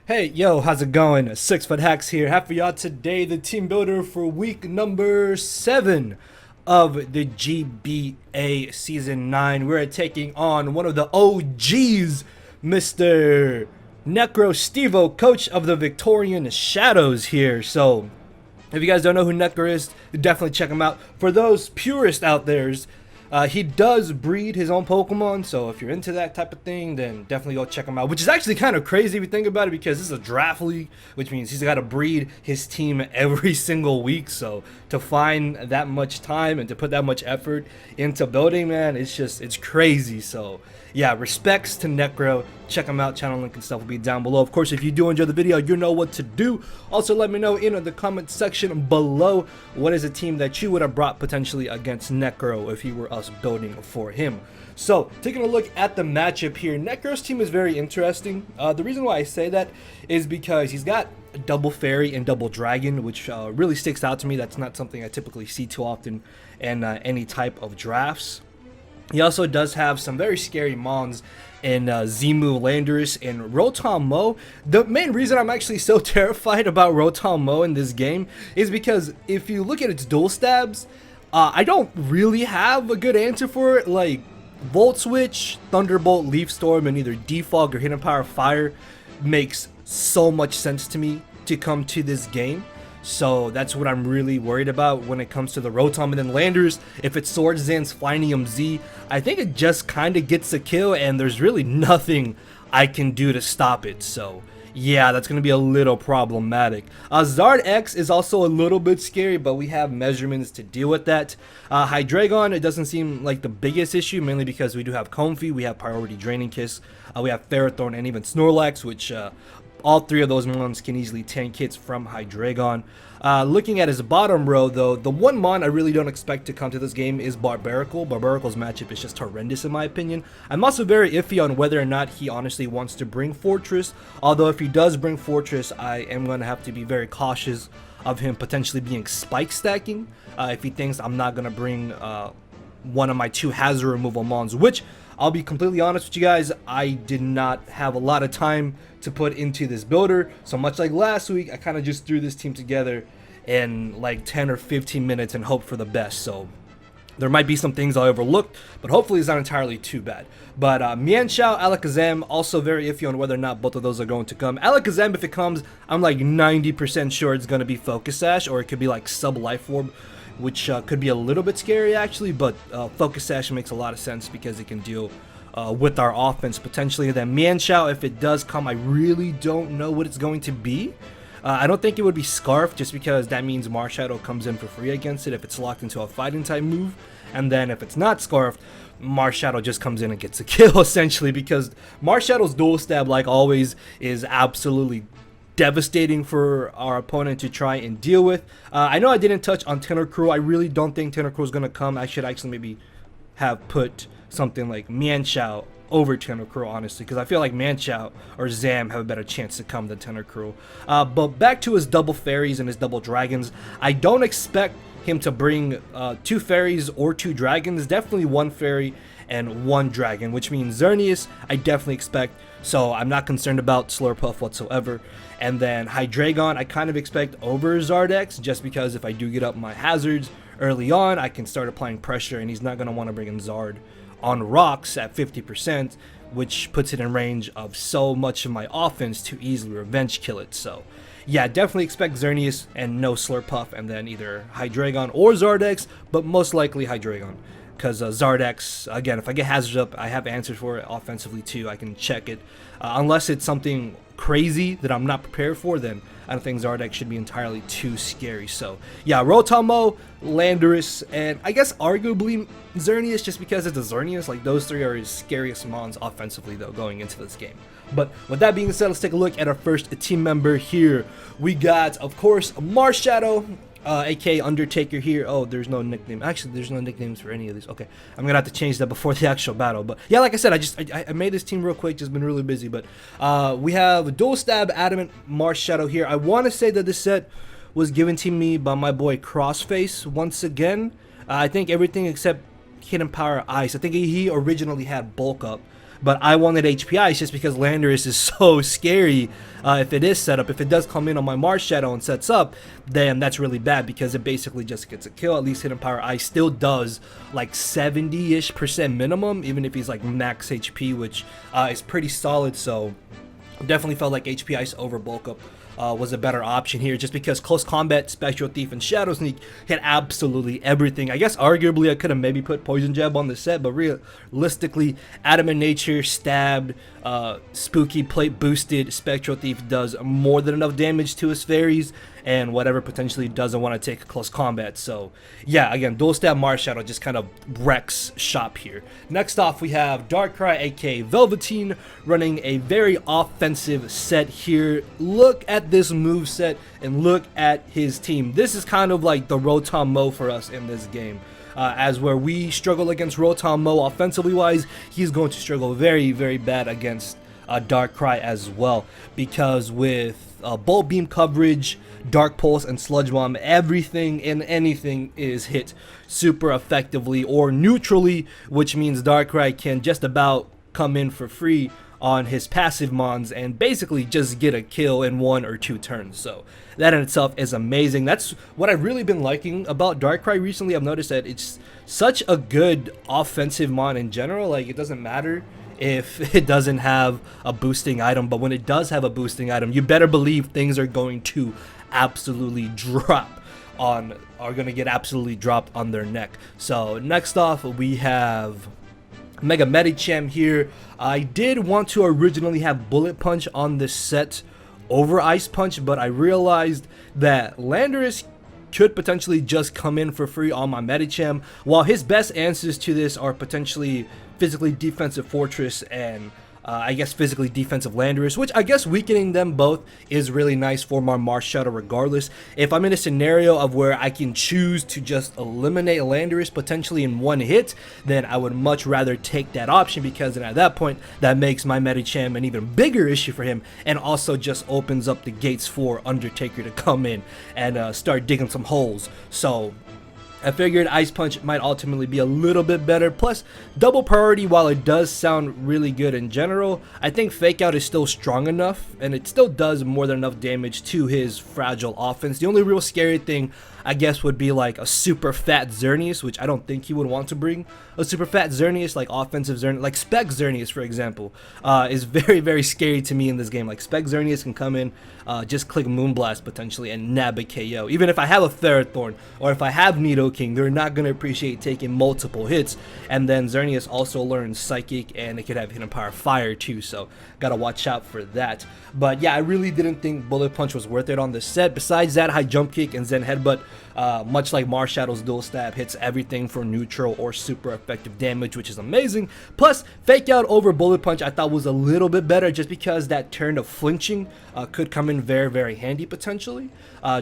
Hey, yo, how's it going? SixftHax here. Have for y'all today the team builder for week number 7 of the GBA Season 9. We're taking on one of the OGs, Mr. NecroStevo, coach of the Victorian Shadows here. So, if you guys don't know who Necro is, definitely check him out. For those purists out there, he does breed his own Pokemon, so if you're into that type of thing, then definitely go check him out. Which is actually kind of crazy if you think about it, because this is a draft league, which means he's got to breed his team every single week. So to find that much time and to put that much effort into building, man, it's crazy. So yeah, respects to Necro. Check him out. Channel link and stuff will be down below. Of course, if you do enjoy the video, you know what to do. Also, let me know in the comment section below what is a team that you would have brought potentially against Necro if you were us building for him. So, taking a look at the matchup here, Necro's team is very interesting. The reason why I say that is because he's got double fairy and double dragon, which really sticks out to me. That's not something I typically see too often in any type of drafts. He also does have some very scary mons in Zimu, Landorus, and Rotom Mo. The main reason I'm actually so terrified about Rotom Mo in this game is because if you look at its dual stabs, I don't really have a good answer for it. Like, Volt Switch, Thunderbolt, Leaf Storm, and either Defog or Hidden Power Fire makes so much sense to me to come to this game. So that's what I'm really worried about when it comes to the Rotom. And then Landers, if it's Swords Dance, Flinium Z, I think it just kind of gets a kill, and there's really nothing I can do to stop it. So yeah, that's going to be a little problematic. Zard X is also a little bit scary, but we have measurements to deal with that. Hydreigon, it doesn't seem like the biggest issue, mainly because we do have Comfey, we have Priority Draining Kiss, we have Ferrothorn, and even Snorlax, which all three of those mons can easily tank hits from Hydreigon. Looking at his bottom row, though, the one mon I really don't expect to come to this game is Barbaracle. Barbaracle's matchup is just horrendous in my opinion. I'm also very iffy on whether or not he honestly wants to bring Fortress, although if he does bring Fortress, I am going to have to be very cautious of him potentially being spike stacking if he thinks I'm not going to bring one of my 2 hazard removal mons, which I'll be completely honest with you guys, I did not have a lot of time to put into this builder. So much like last week, I kind of just threw this team together in like 10 or 15 minutes and hoped for the best. So there might be some things I overlooked, but hopefully it's not entirely too bad. But Mienshao, Alakazam, also very iffy on whether or not both of those are going to come. Alakazam, if it comes, I'm like 90% sure it's going to be Focus Sash, or it could be like Sub Life Orb, which could be a little bit scary actually, but Focus Sash makes a lot of sense because it can deal with our offense potentially. Then Mienshao, if it does come, I really don't know what it's going to be. I don't think it would be Scarf, just because that means Marsh Shadow comes in for free against it if it's locked into a fighting type move. And then if it's not Scarf, Marsh Shadow just comes in and gets a kill essentially, because Marsh Shadow's dual stab, like always, is absolutely devastating for our opponent to try and deal with. I know I didn't touch on Tentacruel. I really don't think Tentacruel is going to come. I should actually maybe have put something like Mienshao over Tentacruel, honestly, because I feel like Mienshao or Zam have a better chance to come than Tentacruel. But back to his double fairies and his double dragons, I don't expect him to bring 2 fairies or 2 dragons, definitely 1 fairy and 1 dragon, which means Xerneas I definitely expect, so I'm not concerned about Slurpuff whatsoever. And then Hydreigon I kind of expect over Zardex, just because if I do get up my hazards early on, I can start applying pressure, and he's not going to want to bring in Zard on rocks at 50%, which puts it in range of so much of my offense to easily revenge kill it. So yeah, definitely expect Xerneas and no Slurpuff, and then either Hydreigon or Zardex, but most likely Hydreigon. Because Zardex, again, if I get hazards up, I have answers for it offensively too. I can check it. Unless it's something crazy that I'm not prepared for, then I don't think Zardex should be entirely too scary. So yeah, Rotom, Landorus, and I guess arguably Xerneas, just because it's a Xerneas. Like, those 3 are his scariest mons offensively though going into this game. But with that being said, let's take a look at our first team member here. We got, of course, Marsh Shadow, aka Undertaker here. Oh, there's no nickname. Actually, there's no nicknames for any of these. Okay, I'm gonna have to change that before the actual battle. But yeah, like I said, I made this team real quick, just been really busy. But we have Dual Stab Adamant Marsh Shadow here. I want to say that this set was given to me by my boy Crossface once again. I think everything except Hidden Power Ice. I think he originally had Bulk Up, but I wanted HP Ice just because Landorus is so scary. If it is set up, if it does come in on my Marsh Shadow and sets up, then that's really bad because it basically just gets a kill. At least Hidden Power Ice still does like 70-ish% minimum, even if he's like max HP, which is pretty solid. So definitely felt like HP Ice over Bulk Up was a better option here, just because Close Combat, Spectral Thief, and Shadow Sneak hit absolutely everything. I guess arguably I could have maybe put Poison Jab on the set, but realistically, Adamant Nature, Stabbed, Spooky Plate boosted, Spectral Thief does more than enough damage to his fairies, and whatever potentially doesn't want to take Close Combat. So yeah, again, Dual Stab Marsh Shadow just kind of wrecks shop here. Next off, we have Darkrai, aka Velveteen, running a very offensive set here. Look at this move set and look at his team. This is kind of like the Rotom Mo for us in this game. As where we struggle against Rotom Mo offensively wise, he's going to struggle very, very bad against Darkrai as well, because with Bolt Beam coverage, Dark Pulse, and Sludge Bomb, everything and anything is hit super effectively or neutrally, which means Darkrai can just about come in for free on his passive mons and basically just get a kill in 1 or 2 turns. So that in itself is amazing. That's what I've really been liking about Darkrai recently. I've noticed that it's such a good offensive mon in general. Like, it doesn't matter if it doesn't have a boosting item, but when it does have a boosting item, you better believe things are going to absolutely drop on, are going to get absolutely dropped on their neck. So next off, we have Mega Medicham here. I did want to originally have Bullet Punch on this set over Ice Punch, but I realized that Landorus could potentially just come in for free on my Medicham, while his best answers to this are potentially Physically Defensive Fortress and I guess Physically Defensive Landorus, which I guess weakening them both is really nice for my Marsh Shadow regardless. If I'm in a scenario of where I can choose to just eliminate Landorus potentially in 1 hit, then I would much rather take that option, because then at that point that makes my Medicham an even bigger issue for him, and also just opens up the gates for Undertaker to come in and start digging some holes. So I figured Ice Punch might ultimately be a little bit better. Plus, double priority, while it does sound really good in general, I think Fake Out is still strong enough, and it still does more than enough damage to his fragile offense. The only real scary thing, I guess, would be like a super fat Xerneas, which I don't think he would want to bring. A super fat Xerneas, like offensive Xerneas, like Spec Xerneas, for example, is very, very scary to me in this game. Like, Spec Xerneas can come in, just click Moonblast potentially and nab a KO. Even if I have a Ferrothorn or if I have Nidoking, they're not going to appreciate taking multiple hits. And then Xerneas also learns Psychic, and it could have Hidden Power Fire too, so gotta watch out for that. But yeah, I really didn't think Bullet Punch was worth it on this set. Besides that, High Jump Kick and Zen Headbutt, much like Marsh Shadow's Dual Stab, hits everything for neutral or super effective damage, which is amazing. Plus, Fake Out over Bullet Punch I thought was a little bit better, just because that turn of flinching could come in very, very handy potentially,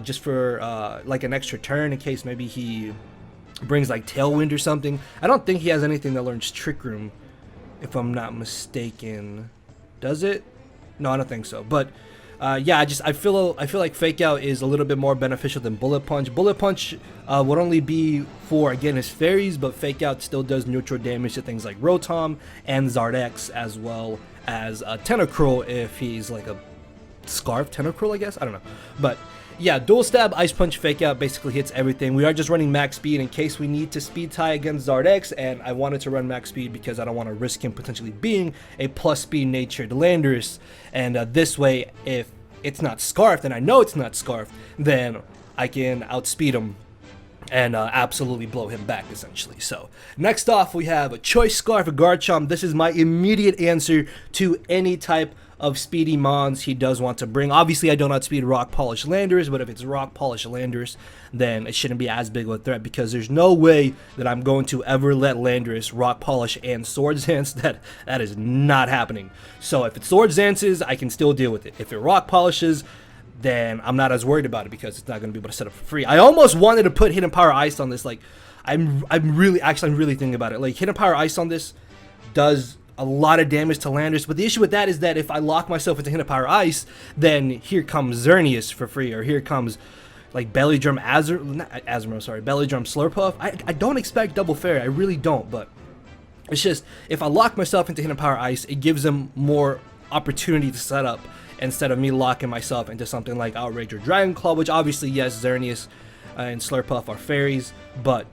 just for like an extra turn in case maybe he brings like Tailwind or something. I don't think he has anything that learns Trick Room, if I'm not mistaken. Does it? No, I don't think so. But yeah, I feel like Fake Out is a little bit more beneficial than Bullet Punch. Bullet Punch would only be for, again, his fairies, but Fake Out still does neutral damage to things like Rotom and Zardex, as well as Tentacruel if he's like a Scarf Tentacruel, I guess. I don't know. But yeah, Dual Stab, Ice Punch, Fake Out basically hits everything. We are just running max speed in case we need to speed tie against Zardex, and I wanted to run max speed because I don't want to risk him potentially being a plus speed natured Landorus. And this way, if it's not Scarfed, and I know it's not Scarfed, then I can outspeed him and absolutely blow him back, essentially. So next off, we have a Choice Scarf Garchomp. This is my immediate answer to any type of speedy mons he does want to bring. Obviously, I don't outspeed Rock Polish Landorus, but if it's Rock Polish Landorus, then it shouldn't be as big of a threat, because there's no way that I'm going to ever let Landorus Rock Polish and Swords Dance. That is not happening. So if it Swords Dances, I can still deal with it. If it Rock Polishes, then I'm not as worried about it, because it's not going to be able to set up for free. I almost wanted to put Hidden Power Ice on this. Like, I'm really thinking about it. Like, Hidden Power Ice on this does a lot of damage to Landorus, but the issue with that is that if I lock myself into Hidden Power Ice, then here comes Xerneas for free, or here comes like Belly Drum Belly Drum Slurpuff. I don't expect Double Fairy, I really don't, but It's just, if I lock myself into Hidden Power Ice, it gives them more opportunity to set up instead of me locking myself into something like Outrage or Dragon Claw, which obviously, yes, Xerneas and Slurpuff are fairies, but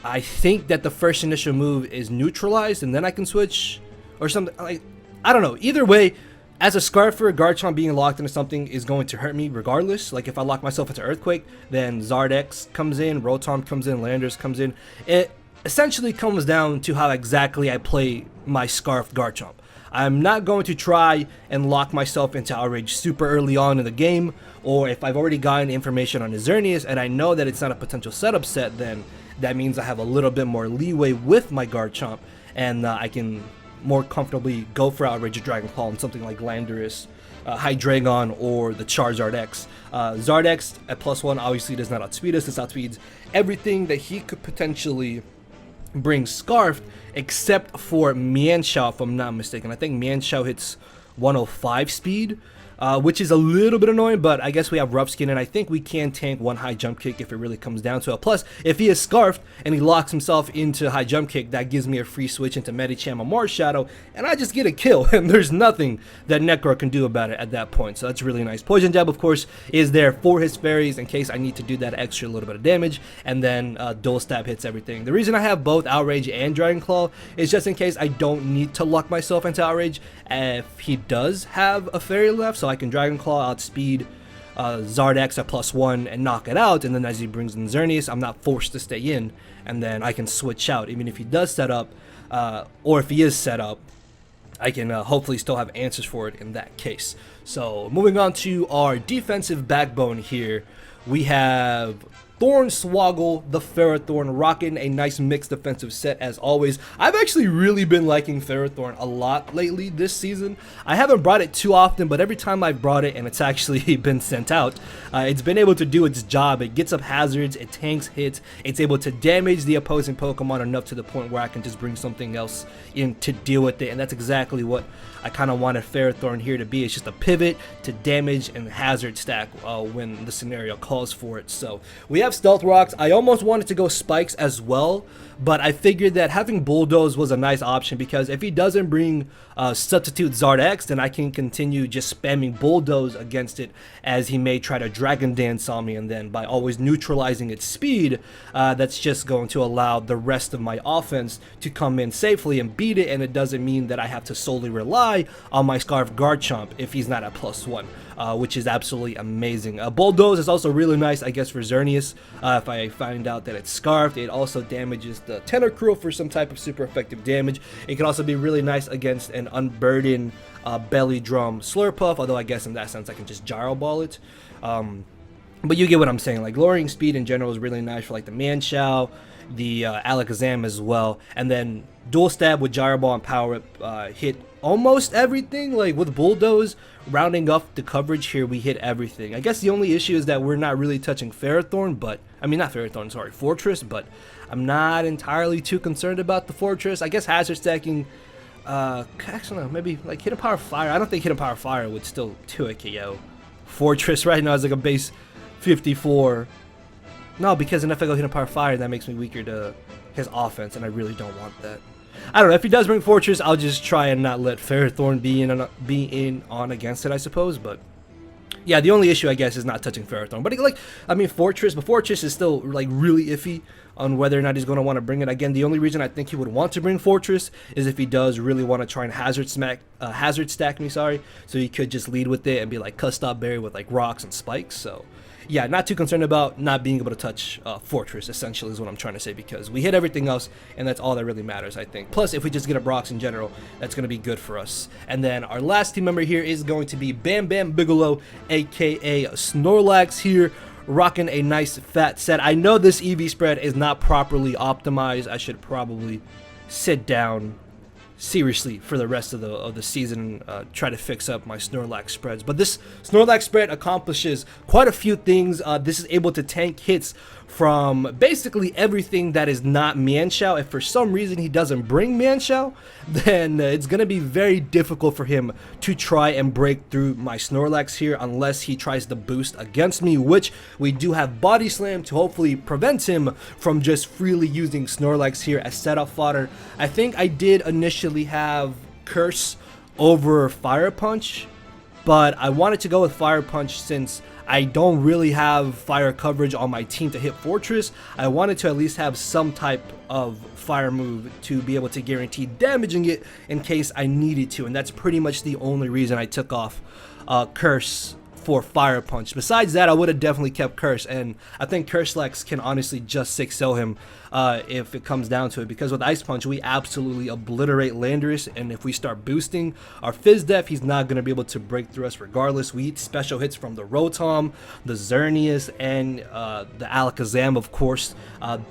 I think that the first initial move is neutralized and then I can switch or something. Like, I don't know. Either way, as a Scarfer, Garchomp being locked into something is going to hurt me regardless. Like, if I lock myself into Earthquake, then Zardex comes in, Rotom comes in, Landers comes in. It essentially comes down to how exactly I play my Scarf Garchomp. I'm not going to try and lock myself into Outrage super early on in the game, or if I've already gotten information on Xerneas and I know that it's not a potential setup set, then that means I have a little bit more leeway with my Garchomp, and I can more comfortably go for Outrage or Dragon Claw on something like Landorus, Hydreigon, or the Charizard X. Zardex at +1 obviously does not outspeed us. This outspeeds everything that he could potentially bring Scarfed, except for Mienshao, if I'm not mistaken. I think Mienshao hits 105 speed, which is a little bit annoying, but I guess we have Rough Skin, and I think we can tank one high jump kick if it really comes down to it. Plus, if he is Scarfed and he locks himself into high jump kick, that gives me a free switch into Medicham or Marsh Shadow, and I just get a kill, and there's nothing that Necro can do about it at that point, so that's really nice. Poison Jab, of course, is there for his fairies in case I need to do that extra little bit of damage, and then Dual Stab hits everything. The reason I have both Outrage and Dragon Claw is just in case I don't need to lock myself into Outrage if he does have a fairy left, so I can Dragon Claw, outspeed Zardex at +1 and knock it out, and then as he brings in Xerneas, I'm not forced to stay in, and then I can switch out. Even if he does set up, or if he is set up, I can hopefully still have answers for it in that case. So moving on to our defensive backbone here, we have Thornswoggle, the Ferrothorn, rocking a nice mixed defensive set as always. I've actually really been liking Ferrothorn a lot lately this season. I haven't brought it too often, but every time I've brought it and it's actually been sent out, it's been able to do its job. It gets up hazards, it tanks hits, it's able to damage the opposing Pokemon enough to the point where I can just bring something else in to deal with it, and that's exactly what I kind of wanted Ferrothorn here to be. It's just a pivot to damage and hazard stack when the scenario calls for it. So we have Stealth Rocks. I almost wanted to go Spikes as well, but I figured that having Bulldoze was a nice option, because if he doesn't bring Substitute Zardex, then I can continue just spamming Bulldoze against it, as he may try to Dragon Dance on me, and then by always neutralizing its speed, that's just going to allow the rest of my offense to come in safely and beat it, and it doesn't mean that I have to solely rely on my Scarf Garchomp if he's not at +1. Which is absolutely amazing. Bulldoze is also really nice, I guess, for Xerneas. If I find out that it's Scarfed, it also damages the Tentacruel for some type of super effective damage. It can also be really nice against an unburdened Belly Drum Slurpuff, although I guess in that sense I can just Gyro Ball it. But you get what I'm saying. Like, lowering speed in general is really nice for like the Mienshao, the Alakazam as well, and then Dual Stab with Gyro Ball and Power Up hit almost everything. Like with Bulldoze, rounding up the coverage here, we hit everything. I guess the only issue is that we're not really touching Ferrothorn, but I mean not Ferrothorn, sorry, Fortress, but I'm not entirely too concerned about the Fortress. I guess hazard stacking, actually no, maybe like Hidden Power Fire. I don't think Hidden Power Fire would still do a KO. Fortress right now is like a base 54. No, because then if I go Hidden Power Fire, that makes me weaker to his offense, and I really don't want that. I don't know, if he does bring Fortress, I'll just try and not let Ferrothorn be in on against it, I suppose. But yeah, the only issue I guess is not touching Ferrothorn. But like, I mean, Fortress, but Fortress is still like really iffy on whether or not he's going to want to bring it. Again, the only reason I think he would want to bring Fortress is if he does really want to try and hazard stack me, sorry. So he could just lead with it and be like Custop Berry with like rocks and spikes. So yeah, not too concerned about not being able to touch Fortress, essentially, is what I'm trying to say, because we hit everything else, and that's all that really matters, I think. Plus, if we just get up rocks in general, that's going to be good for us. And then our last team member here is going to be Bam Bam Bigelow, aka Snorlax here, rocking a nice fat set. I know this EV spread is not properly optimized. I should probably sit down seriously for the rest of the season, try to fix up my Snorlax spreads. But this Snorlax spread accomplishes quite a few things. This is able to tank hits from basically everything that is not Mienshao. If for some reason he doesn't bring Mienshao, then it's going to be very difficult for him to try and break through my Snorlax here unless he tries to boost against me, which we do have Body Slam to hopefully prevent him from just freely using Snorlax here as setup fodder. I think I did initially have Curse over Fire Punch, but I wanted to go with Fire Punch since I don't really have fire coverage on my team to hit Fortress. I wanted to at least have some type of fire move to be able to guarantee damaging it in case I needed to, and that's pretty much the only reason I took off Curse for Fire Punch. Besides that, I would have definitely kept Curse, and I think Curselex can honestly just 6-0 him if it comes down to it, because with Ice Punch we absolutely obliterate Landorus, and if we start boosting our Fizz Def, he's not going to be able to break through us regardless. We eat special hits from the Rotom, the Xerneas, and the Alakazam, of course.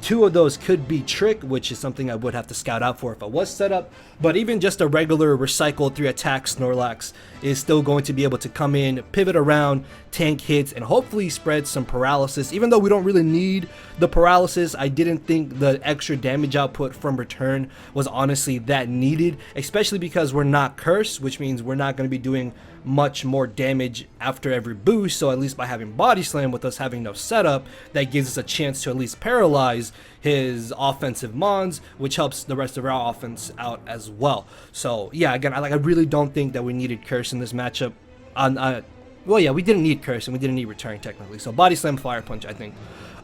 Two of those could be Trick, which is something I would have to scout out for if I was set up, but even just a regular recycled 3-attack Snorlax is still going to be able to come in, pivot around, tank hits, and hopefully spread some paralysis. Even though we don't really need the paralysis, I didn't think the extra damage output from return was honestly that needed, especially because we're not cursed, which means we're not going to be doing much more damage after every boost. So at least by having Body Slam with us having no setup, that gives us a chance to at least paralyze his offensive mons, which helps the rest of our offense out as well. So yeah, again, I really don't think that we needed Curse in this matchup. Well, yeah, we didn't need Curse and we didn't need Return technically. So Body Slam, Fire Punch, I think,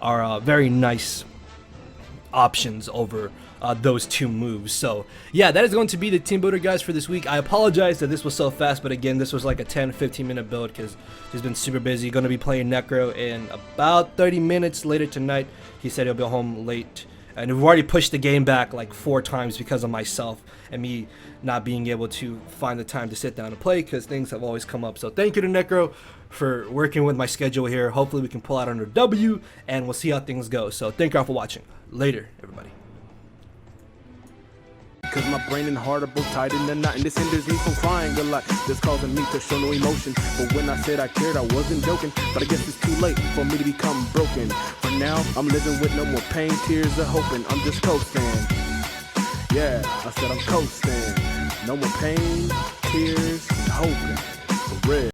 are very nice options over those two moves. So yeah, that is going to be the team builder, guys, for this week. I apologize that this was so fast, but again, this was like a 10-15 minute build because he's been super busy. Going to be playing Necro in about 30 minutes later tonight. He said he'll be home late, and we've already pushed the game back like 4 times because of myself and me not being able to find the time to sit down and play because things have always come up. So thank you to Necro for working with my schedule here. Hopefully we can pull out under W, and we'll see how things go. So thank you all for watching. Later, everybody. Cause my brain and heart are both tied in the knot, and this hinders me from crying a lot. This causing me to show no emotion. But when I said I cared, I wasn't joking. But I guess it's too late for me to become broken. For now, I'm living with no more pain, tears, or hoping. I'm just coasting. Yeah, I said I'm coasting. No more pain, tears, and hoping. For real.